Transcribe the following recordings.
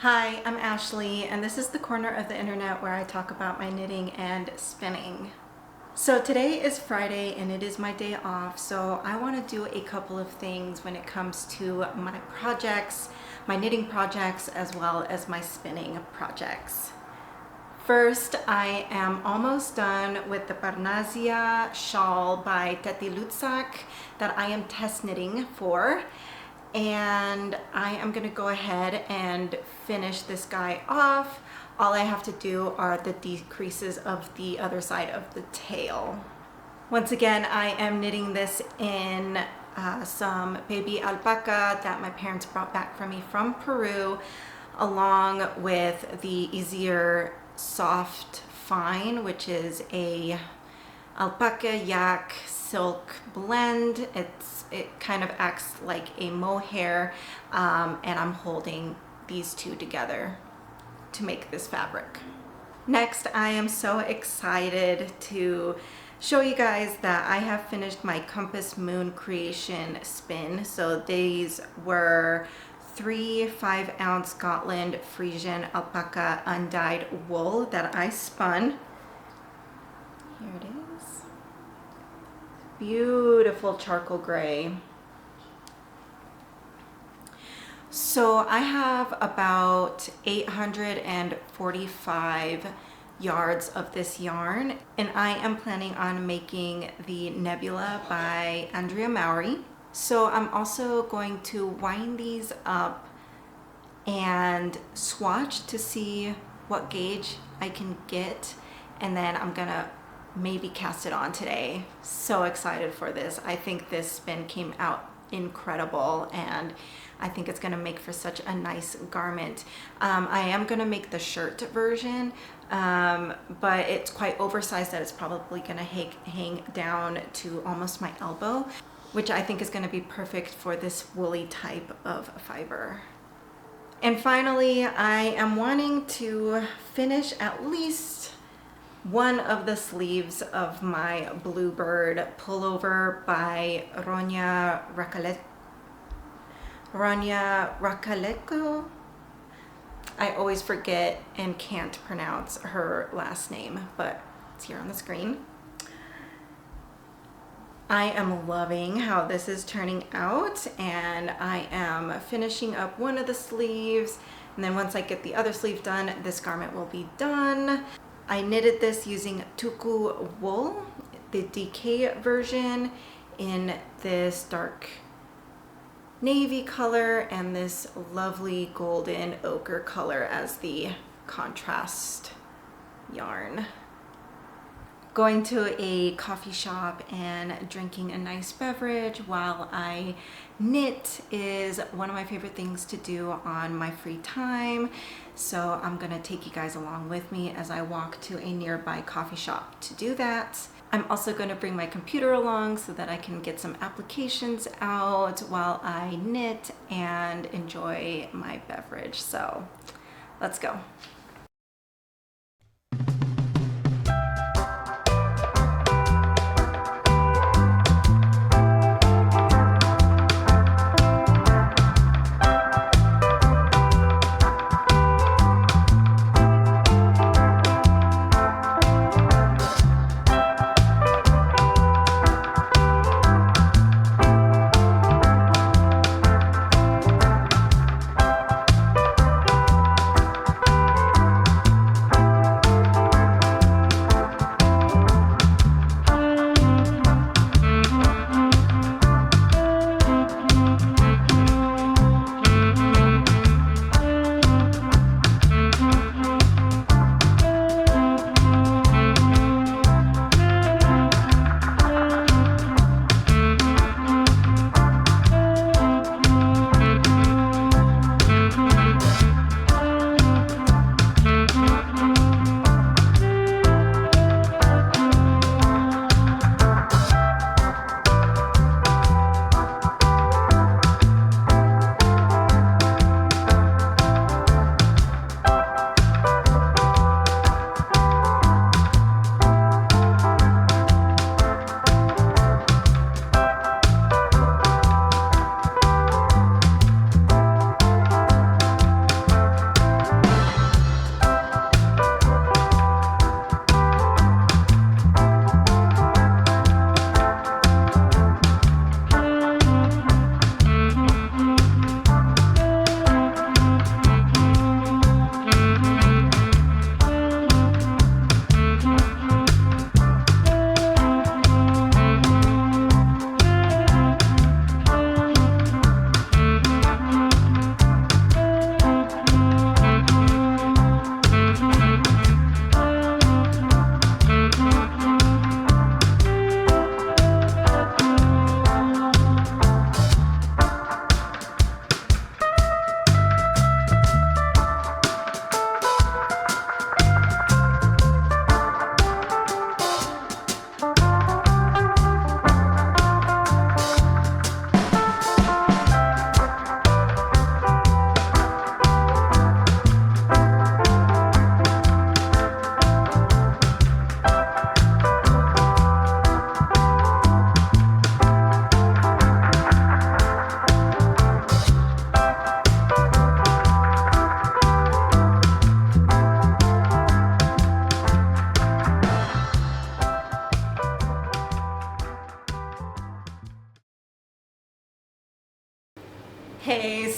Hi, I'm Ashley, and this is the corner of the internet where I talk about my knitting and spinning. So today is Friday and it is my day off, so I want to do a couple of things when it comes to my projects, my knitting projects, as well as my spinning projects. First, I am almost done with the Parnassia Shawl by Teti Lutsak that I am test knitting for. And I am going to go ahead and finish this guy off. All I have to do are the decreases of the other side of the tail. Once again, I am knitting this in some baby alpaca that my parents brought back for me from Peru, along with the easier soft fine, which is a alpaca yak silk blend. It kind of acts like a mohair, and I'm holding these two together to make this fabric. Next, I am so excited to show you guys that I have finished my Compass Moon Creation spin. So these were 3 5-ounce Scotland Frisian alpaca undyed wool that I spun. Here it is. Beautiful charcoal gray. So I have about 845 yards of this yarn, and I am planning on making the Nebula by Andrea Mowry. So I'm also going to wind these up and swatch to see what gauge I can get, and then I'm gonna maybe cast it on today. So excited for this. I think this spin came out incredible, and I think it's gonna make for such a nice garment. I am gonna make the shirt version, but it's quite oversized that it's probably gonna hang down to almost my elbow, which I think is gonna be perfect for this woolly type of fiber. And finally, I am wanting to finish at least one of the sleeves of my Bluebird pullover by Ronya Rakaleko. I always forget and can't pronounce her last name, but it's here on the screen. I am loving how this is turning out, and I am finishing up one of the sleeves, and then once I get the other sleeve done, this garment will be done. I knitted this using Tuku wool, the DK version, in this dark navy color and this lovely golden ochre color as the contrast yarn. Going to a coffee shop and drinking a nice beverage while I knit is one of my favorite things to do on my free time. So I'm gonna take you guys along with me as I walk to a nearby coffee shop to do that. I'm also gonna bring my computer along so that I can get some applications out while I knit and enjoy my beverage. So let's go.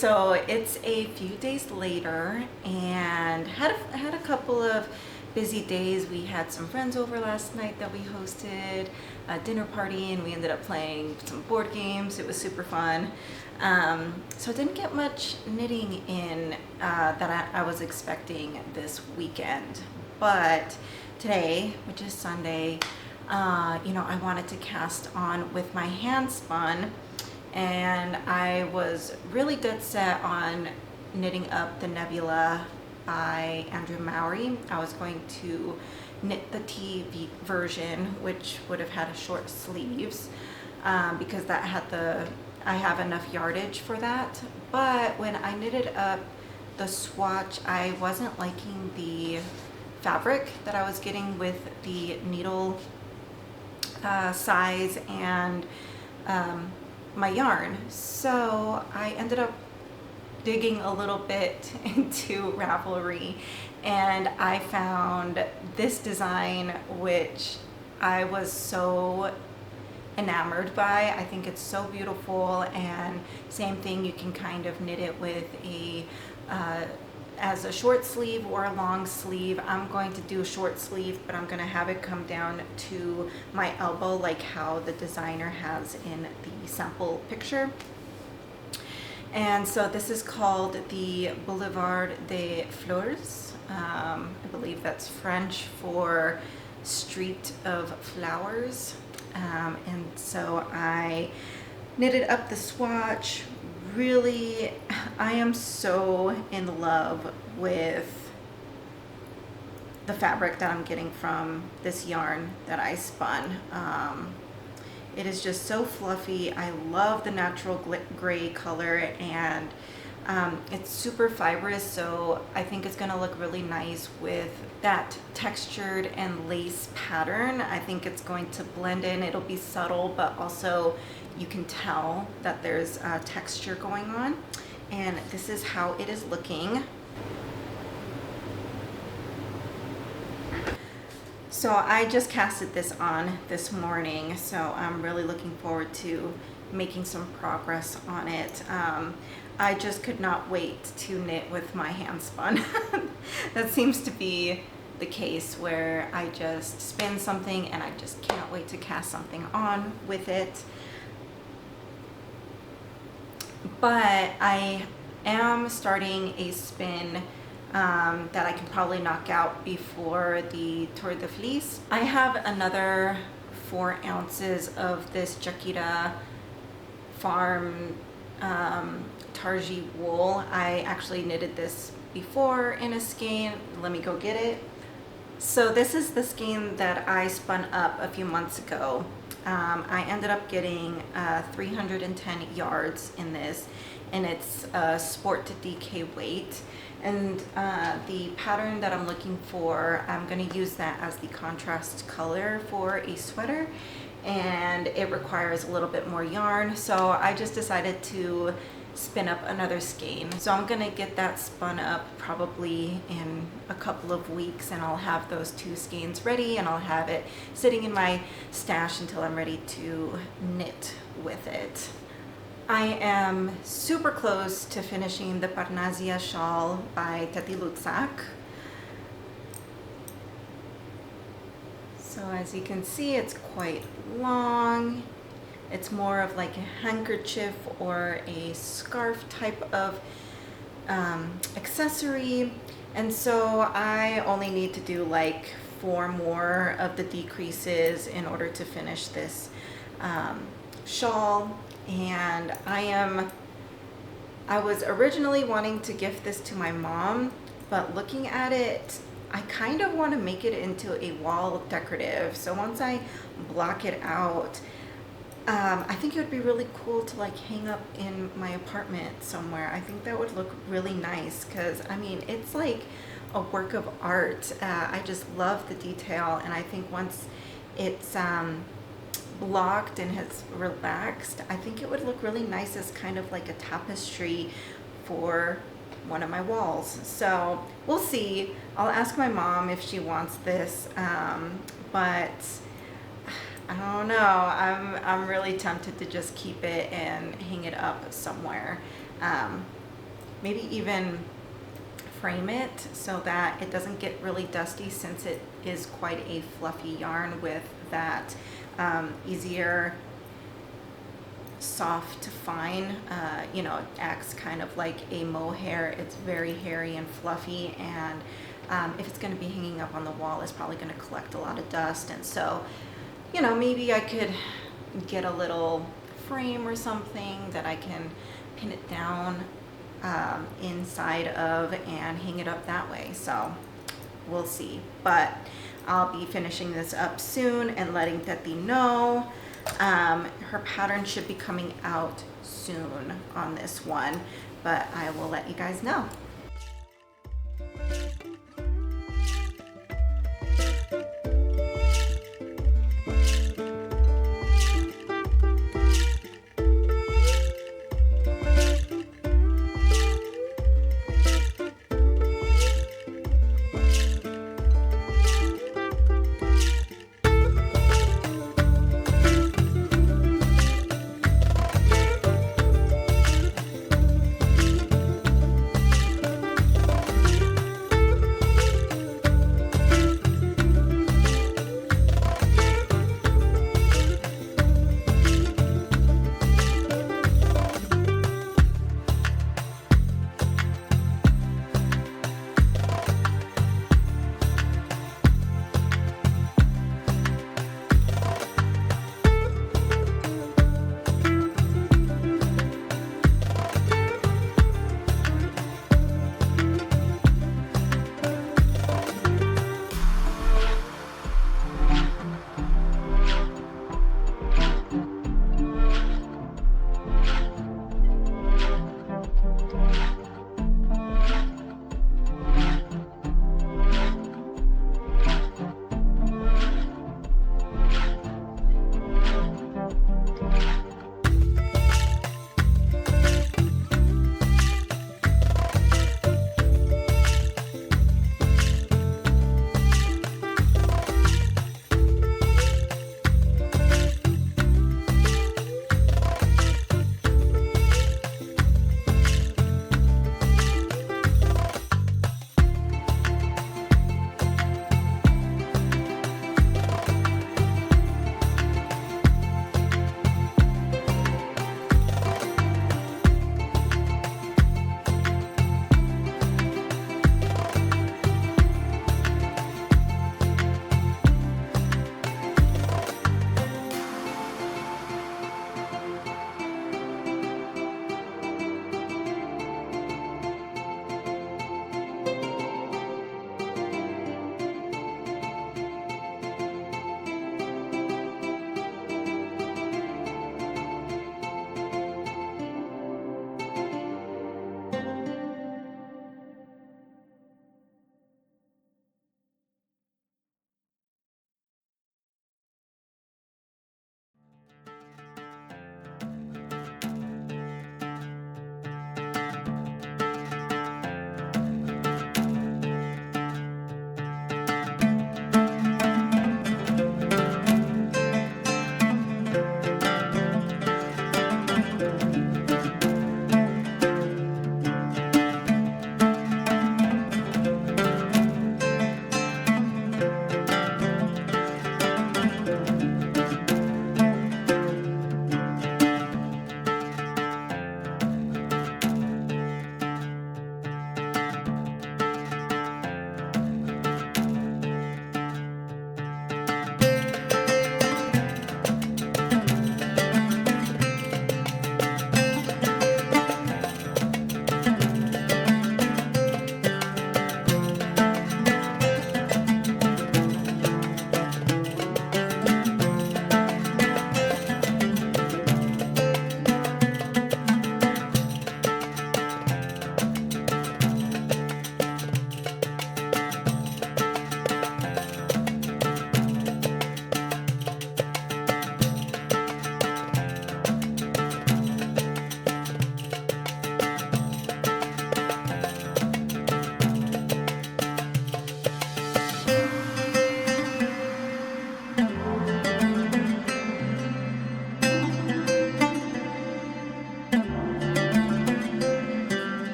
so it's a few days later, and had a couple of busy days. We had some friends over last night that we hosted a dinner party, and we ended up playing some board games. It was super fun. So I didn't get much knitting in that I was expecting this weekend, but today, which is Sunday, I wanted to cast on with my hand spun, and I was really dead set on knitting up the Nebula by Andrew Mowry. I was going to knit the TV version, which would have had a short sleeves, because that had I have enough yardage for that. But when I knitted up the swatch, I wasn't liking the fabric that I was getting with the needle size and my yarn. So I ended up digging a little bit into Ravelry, and I found this design which I was so enamored by. I think it's so beautiful, and same thing, you can kind of knit it with as a short sleeve or a long sleeve. I'm going to do a short sleeve, but I'm going to have it come down to my elbow like how the designer has in the sample picture. And so this is called the Boulevard des Fleurs. I believe that's French for Street of Flowers. And so I knitted up the swatch. Really, I am so in love with the fabric that I'm getting from this yarn that I spun. It is just so fluffy. I love the natural gray color, and it's super fibrous, so I think it's going to look really nice with that textured and lace pattern. I think it's going to blend in. It'll be subtle, but also you can tell that there's texture going on. And this is how it is looking. So I just casted this on this morning, so I'm really looking forward to making some progress on it. I just could not wait to knit with my hand spun. That seems to be the case where I just spin something and I just can't wait to cast something on with it. But I am starting a spin that I can probably knock out before the Tour de Fleece. I have another 4 ounces of this Jaquita Farm Targi wool. I actually knitted this before in a skein. Let me go get it. So this is the skein that I spun up a few months ago. I ended up getting 310 yards in this, and it's a sport to DK weight. And the pattern that I'm looking for, I'm going to use that as the contrast color for a sweater, and it requires a little bit more yarn, so I just decided to spin up another skein. So I'm going to get that spun up probably in a couple of weeks, and I'll have those 2 skeins ready, and I'll have it sitting in my stash until I'm ready to knit with it. I am super close to finishing the Parnassia Shawl by Teti Lutsak. So as you can see, it's quite long. It's more of like a handkerchief or a scarf type of accessory. And so I only need to do like 4 more of the decreases in order to finish this shawl. And I was originally wanting to gift this to my mom, but looking at it, I kind of want to make it into a wall decorative. So once I block it out, I think it would be really cool to like hang up in my apartment somewhere. I think that would look really nice, because I mean, it's like a work of art. I just love the detail, and I think once it's blocked and has relaxed, I think it would look really nice as kind of like a tapestry for one of my walls. So we'll see. I'll ask my mom if she wants this, but I don't know. I'm really tempted to just keep it and hang it up somewhere. maybe even frame it so that it doesn't get really dusty, since it is quite a fluffy yarn with that easier soft fine. You know, it acts kind of like a mohair. It's very hairy and fluffy, and if it's going to be hanging up on the wall, it's probably going to collect a lot of dust. And so, you know, maybe I could get a little frame or something that I can pin it down inside of and hang it up that way. So we'll see, but I'll be finishing this up soon and letting Teti know. Her pattern should be coming out soon on this one, but I will let you guys know.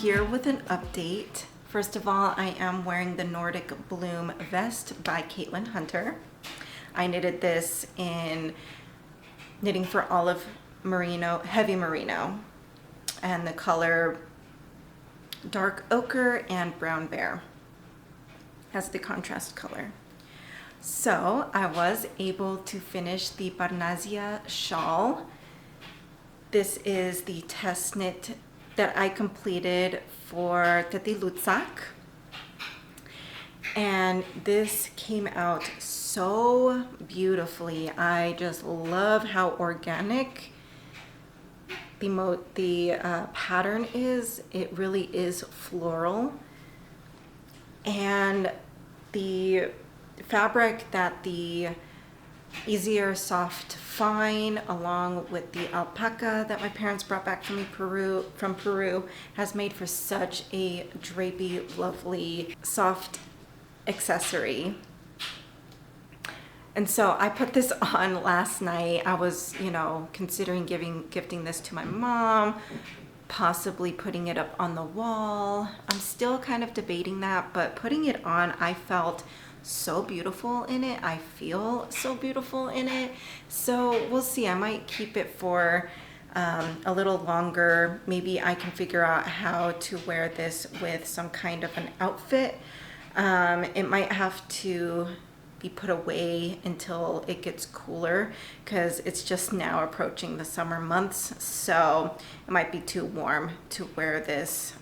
here with an update. First of all, I am wearing the Nordic Bloom vest by Caitlin Hunter. I knitted this in Knitting for Olive Merino, heavy merino, and the color dark ochre and brown bear as the contrast color. So I was able to finish the Parnassia Shawl. This is the test knit that I completed for Teti Lutsak. And this came out so beautifully. I just love how organic the pattern is. It really is floral. And the fabric that the easier soft fine along with the alpaca that my parents brought back from Peru has made for such a drapey, lovely, soft accessory. And so I put this on last night. I was, considering gifting this to my mom, possibly putting it up on the wall. I'm still kind of debating that, but putting it on, I felt so beautiful in it. I feel so beautiful in it. So we'll see. I might keep it for a little longer. Maybe I can figure out how to wear this with some kind of an outfit. It might have to be put away until it gets cooler because it's just now approaching the summer months. So it might be too warm to wear this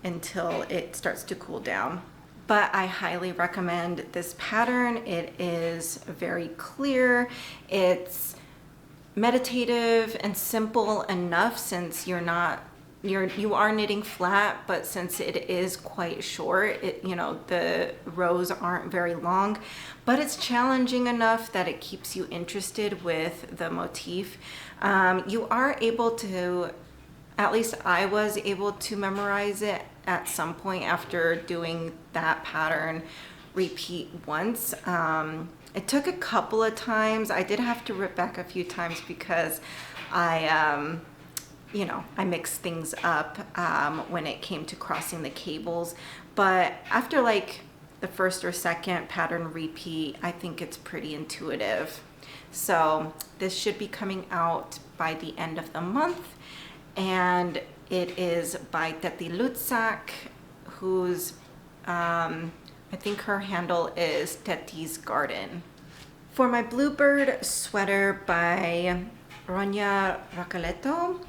until it starts to cool down. But I highly recommend this pattern. It is very clear. It's meditative and simple enough since you are knitting flat, but since it is quite short, the rows aren't very long, but it's challenging enough that it keeps you interested with the motif. You are able to, at least I was able to memorize it at some point after doing that pattern repeat once. It took a couple of times. I did have to rip back a few times because I mixed things up when it came to crossing the cables. But after like the first or second pattern repeat, I think it's pretty intuitive. So this should be coming out by the end of the month. And it is by Teti Lutsak, who's, I think her handle is Teti's Garden. For my Bluebird sweater by Ronya Racoletto,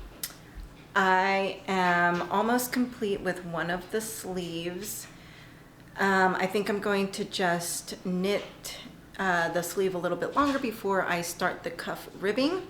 I am almost complete with one of the sleeves. I think I'm going to just knit the sleeve a little bit longer before I start the cuff ribbing.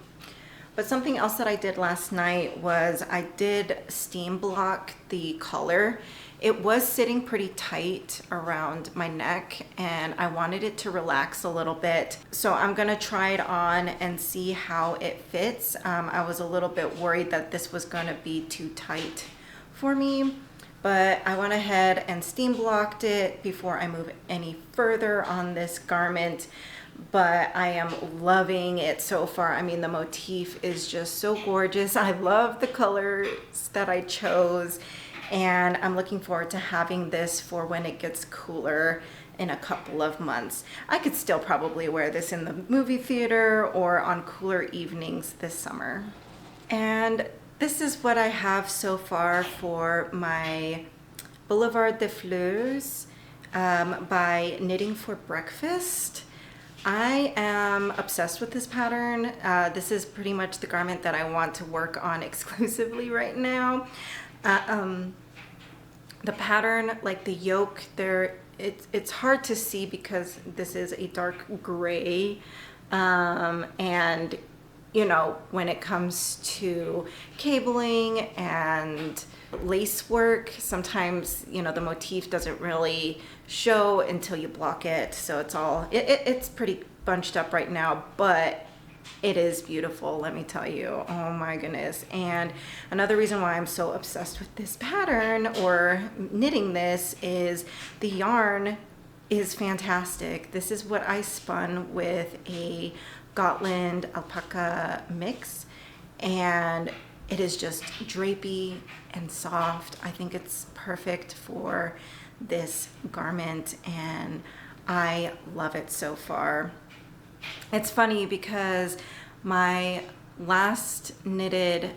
But something else that I did last night was I did steam block the collar. It was sitting pretty tight around my neck and I wanted it to relax a little bit. So I'm gonna try it on and see how it fits. I was a little bit worried that this was gonna be too tight for me, but I went ahead and steam blocked it before I move any further on this garment. But I am loving it so far. I mean, the motif is just so gorgeous. I love the colors that I chose, and I'm looking forward to having this for when it gets cooler in a couple of months. I could still probably wear this in the movie theater or on cooler evenings this summer. And this is what I have so far for my Boulevard des Fleurs by Knitting for Breakfast. I am obsessed with this pattern. This is pretty much the garment that I want to work on exclusively right now. The pattern, like the yoke, it's hard to see because this is a dark gray, and when it comes to cabling and lace work, sometimes the motif doesn't really show until you block it, so it's pretty bunched up right now, but it is beautiful, let me tell you. Oh my goodness. And another reason why I'm so obsessed with this pattern or knitting this is the yarn is fantastic. This is what I spun with a Gotland alpaca mix, and It is just drapey and soft. I think it's perfect for this garment and I love it so far. It's funny because my last knitted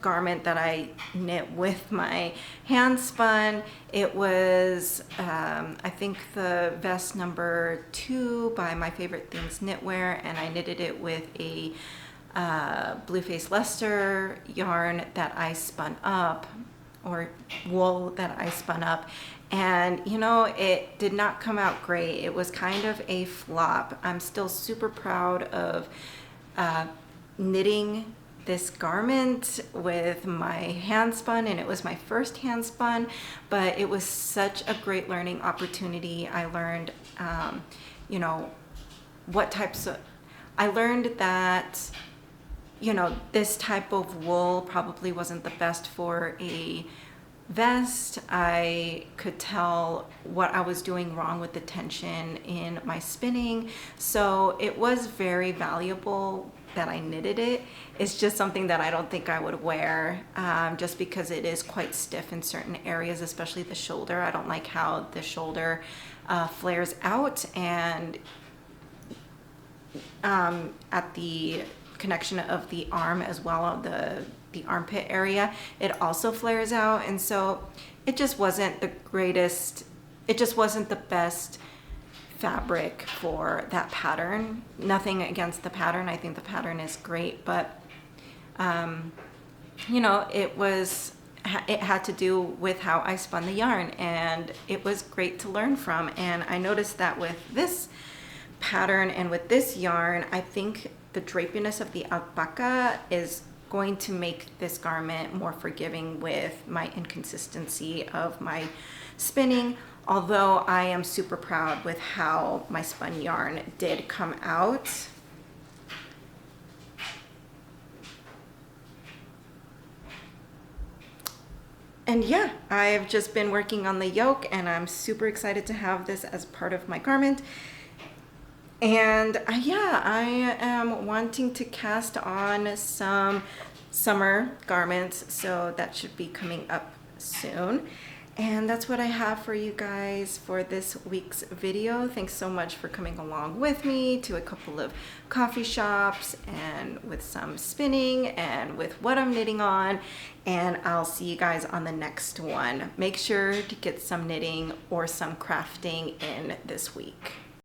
garment that I knit with my hand spun, it was I think the vest number 2 by My Favorite Things Knitwear, and I knitted it with a Blueface Leicester yarn that I spun up, or wool that I spun up, and you know, it did not come out great. It was kind of a flop. I'm still super proud of knitting this garment with my hand spun, and it was my first hand spun, but it was such a great learning opportunity. I learned you know, what types of, I learned that, you know, this type of wool probably wasn't the best for a vest. I could tell what I was doing wrong with the tension in my spinning, so it was very valuable that I knitted it. It's just something that I don't think I would wear, just because it is quite stiff in certain areas, especially the shoulder. I don't like how the shoulder flares out, and at the connection of the arm as well, the armpit area, it also flares out, and so it just wasn't the greatest, it just wasn't the best fabric for that pattern. Nothing against the pattern, I think the pattern is great, but you know, it had to do with how I spun the yarn, and it was great to learn from. And I noticed that with this pattern and with this yarn, I think the drapiness of the alpaca is going to make this garment more forgiving with my inconsistency of my spinning, although I am super proud with how my spun yarn did come out. And yeah, I've just been working on the yoke, and I'm super excited to have this as part of my garment. And yeah, I am wanting to cast on some summer garments, so that should be coming up soon. And that's what I have for you guys for this week's video. Thanks so much for coming along with me to a couple of coffee shops and with some spinning and with what I'm knitting on. And I'll see you guys on the next one. Make sure to get some knitting or some crafting in this week.